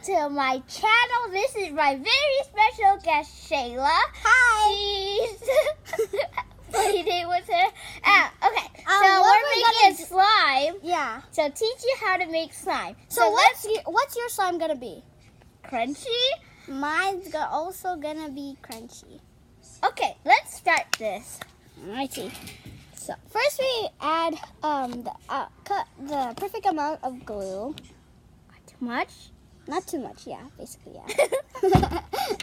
to my channel. This is my very special guest, Shayla. Hi. She's playing with her. Okay, so what we're making slime. Yeah. So teach you how to make slime. So what's your slime gonna be? Crunchy? Mine's also gonna be crunchy. Okay, let's start this. Alrighty. So first we add the perfect amount of glue. Too much? Not too much, yeah. Basically, yeah.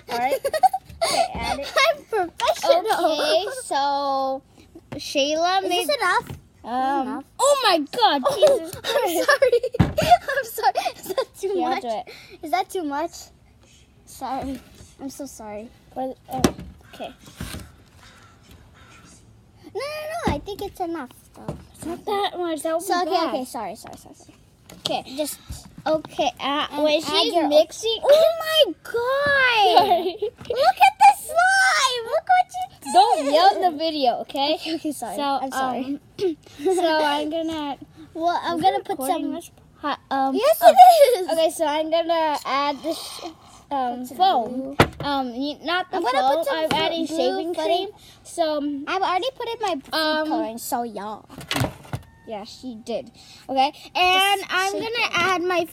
Alright. Okay, add it. I'm professional. Okay, so Shayla Is made. this enough? Enough. Oh my God! Jesus I'm Christ. sorry. I'm sorry. Is that too Yeah, much? do it. Is that too much? Sorry. I'm so sorry. Okay. No. I think it's enough though. It's not that much. That would So be okay. bad. Sorry. Okay. Just Okay. And When add she's your- mixing. Oh my God! Sorry. Look at the slime. Look what you did. Don't yell in the video, okay? Okay, sorry. So I'm sorry. so I'm gonna. Well, I'm Is gonna it put recording some. this? Yes, it is. Okay, so I'm gonna add this some foam. glue. Not the I'm gonna foam. put some I'm adding glue shaving cream. So I've already put in my food coloring, so yeah. yeah, she did. Okay, and Just I'm shake gonna it. add my.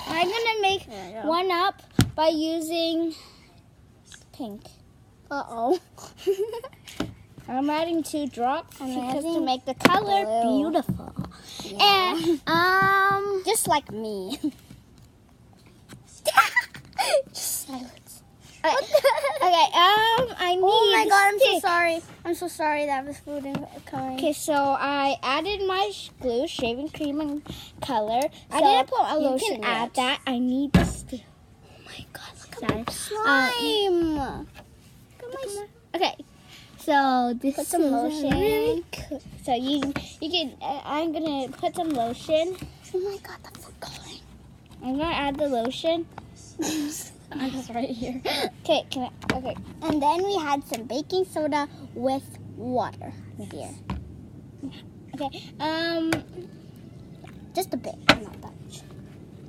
I'm gonna make Yeah. one up by using pink. Uh-oh. I'm adding 2 drops I'm because to adding make the color blue. beautiful. Yeah. And Just like me. Just silence. okay, I need. Oh my God, I'm so stick. sorry. I'm so sorry that was food coloring. Okay, so I added my glue, shaving cream, and color. I So didn't put a you lotion can add yet. that. I need the stick. Oh my God, look Sorry. at my slime. Look at my Okay, so this Put some is lotion. really cool. So you can. I'm gonna put some lotion. Oh my God, the food coloring. I'm gonna add the lotion. I'm just right here. Okay, okay. And then we had some baking soda with water here. Okay. Just a bit, not that much.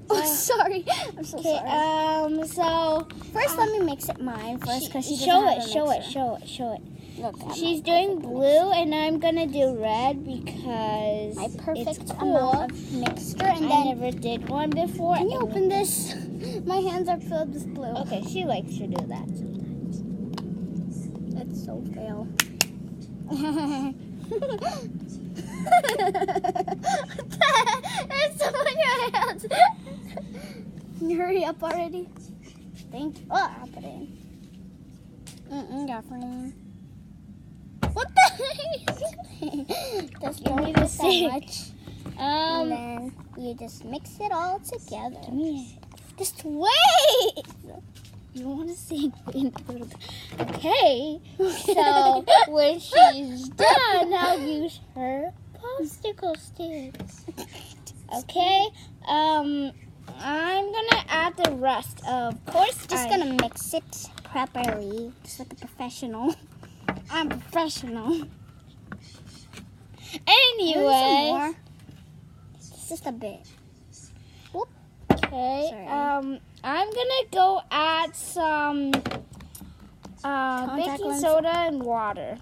Oh, sorry. I'm so Okay. sorry. So First, let me mix it mine first because she doesn't show have it. a Show it. mixer. Show it. Show it. Look, I'm She's not doing perfect blue, and I'm gonna do red because My perfect it's cool. amount of mixture, and I then never did one before. can you open this? My hands are filled with blue. Okay, she likes to do that sometimes. That's so fail. There's some on your hands. Hurry up already. Thank you. Oh, I'll put it in. Definitely. What the? Just You don't need put a that stick. much. And Um, then you just mix it all together. give me Just wait. you want to see? Okay. So when she's done, I'll use her popsicle sticks. Okay. I'm gonna add the rest. Of course, Just gonna mix it properly, just like a professional. I'm professional. Anyway. Just a bit. Okay. Sorry. I'm gonna go add some baking lens? soda and water.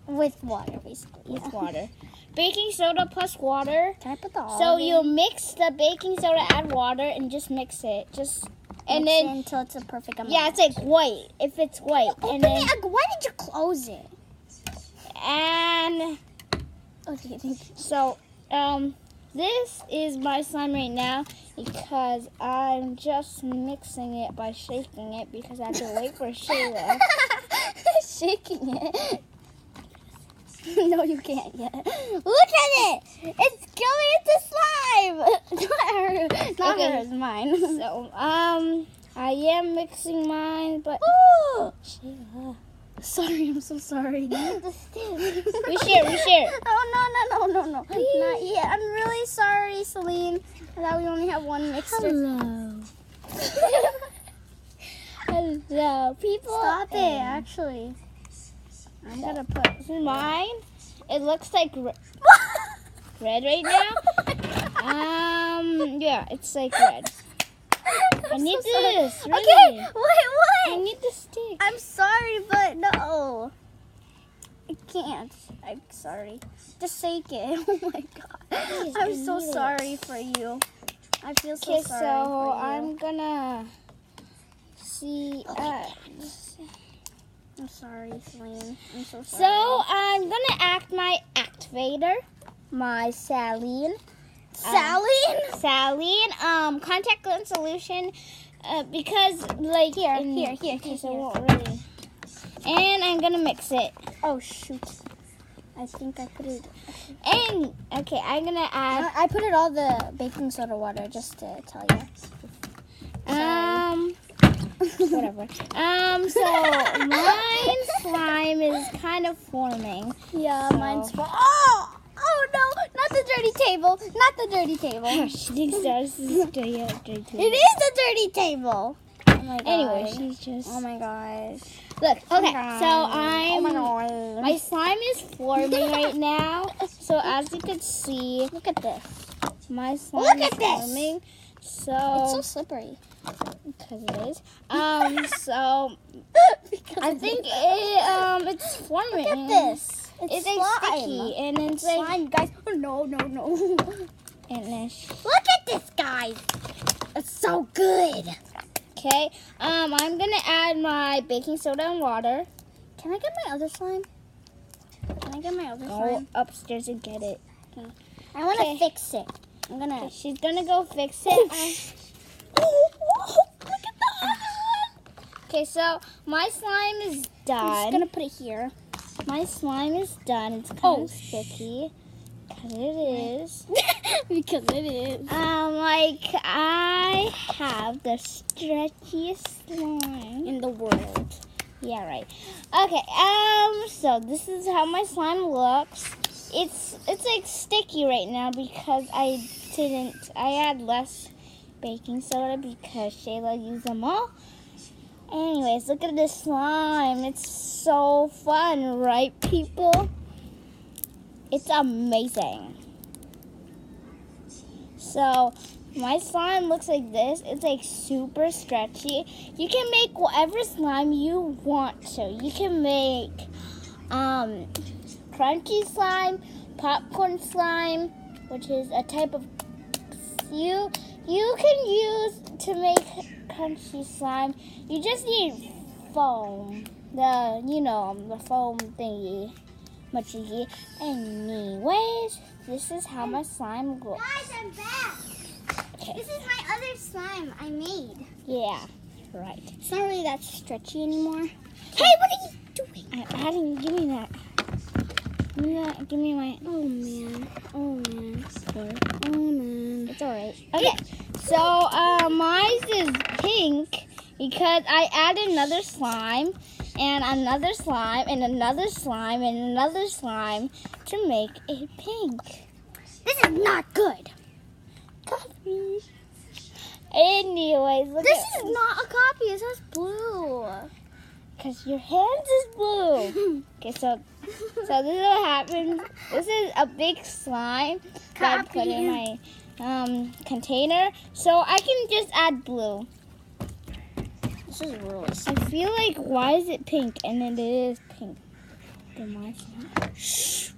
With water, basically. With water. Baking soda plus water. Can I put the olive So in? you mix the baking soda, add water, and just mix it. And Mix it then until it's a perfect amount. yeah, it's like white. If it's white, Open and then it. Why did you close it? and Okay, thank you. so this is my slime right now because I'm just mixing it by shaking it because I have to wait for Shayla. Shaking it. No, you can't yet. Look at it! It's going into slime! Not her. Not Okay. hers, mine. So I am mixing mine, but Oh! Shayla. Sorry, I'm so sorry. We share. Oh, no. Not yet. I'm really sorry, Celine, that we only have one mixer. Hello. Hello, people. Stop it, actually. I'm gonna put mine. It looks like red right now. Yeah, it's like red. I need so sorry. this. Okay, Really. wait, I what? need the stick. I'm sorry, but no. I can't. I'm sorry. Just shake it. Oh my god. Please, I'm I so need it. sorry for you. I feel so Okay, sorry so for you. I'm gonna see. I'm sorry, Celine. I'm so sorry. So I'm gonna act my activator, my Saline. Saline, contact lens solution, because like Here, in- here, okay, so it here. won't really. And I'm gonna mix it. Oh shoot. I think I put it. And okay, I'm gonna add. I put it all the baking soda water just to tell you. Whatever. So my slime is kind of forming. Yeah, So- mine's full. Oh no! Not the dirty table! Not the dirty table! She thinks that's dirty. It is the dirty table! Oh my god. Anyway, she's just. Oh my gosh. Look. Oh Okay. my So god. I'm. Oh my god. My slime is forming right now. So as you can see, Look at this. my slime Look is at this. forming. It's so So slippery. because it is. So Because I think it's forming. Look at this. It's slime. like sticky and it's like Slime, guys. Oh no, no, no. and then Look at this, guys. It's so good. okay. I'm gonna add my baking soda and water. Can I get my other slime? Can I get my other Go slime? upstairs and get it. I want to Okay. fix it. I'm gonna. Okay, she's gonna go fix Oh, it. look at that. Okay, so my slime is I'm just done. gonna put it here. My slime is done. It's kind Oh, of sticky. Cause it is. Because it is. Like I have the stretchiest slime. In the world. Yeah, right. Okay. So this is how my slime looks. It's like sticky right now because I had less baking soda because Shayla used them all. Anyways, look at this slime. It's so fun, right, people? It's amazing. So my slime looks like this. It's like super stretchy. You can make whatever slime you want to. You can make crunchy slime, popcorn slime, which is a type of you can use to make crunchy slime. You just need foam. The foam thingy. Machy. Anyways, this is how my slime looks. Guys, I'm back. Okay. This is my other slime I made. Yeah, right. It's not really that stretchy anymore. Hey, what are you doing? I'm adding. Give me that. Give me that. Give me my. Oh man. Oh man. Sorry. Oh man. It's alright. Okay. So mine is pink because I added another slime and another slime and another slime and another slime to make it pink. This is not good. Copy. Anyways, look This at is not a copy. It says blue. because your hands is blue. Okay, so this is what happens. This is a big slime that I put in my container, so I can just add blue. This is really I feel like why is it pink? And then it is pink. Then why is it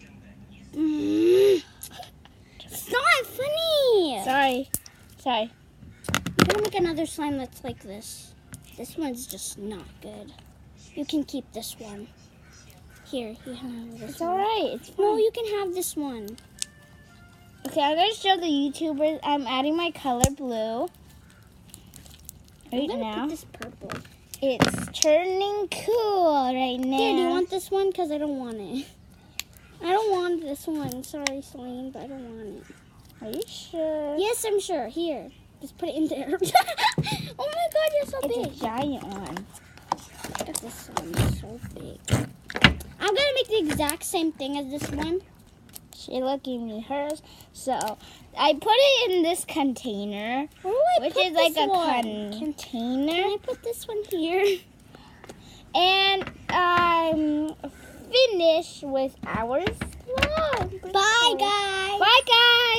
not? It's not funny. Sorry. I'm gonna make another slime that's like this. This one's just not good. You can keep this one. Here, you have this It's one. alright. It's fine. No, you can have this one. Okay, I'm gonna show the YouTubers. I'm adding my color blue. I'm Right gonna now. put this purple. It's turning cool right now. Here, do you want this one? Because I don't want it. I don't want this one. Sorry, Celine, but I don't want it. Are you sure? Yes, I'm sure. Here, just put it in there. Oh my God, you're so It's big. a giant one. Look at this one. It's so big. I'm gonna make the exact same thing as this one. Shayla gave me hers. So I put it in this container, Where do I which put is like this a one? container. Can I put this one here? And I'm finished with our slime. Bye, guys. Bye, guys.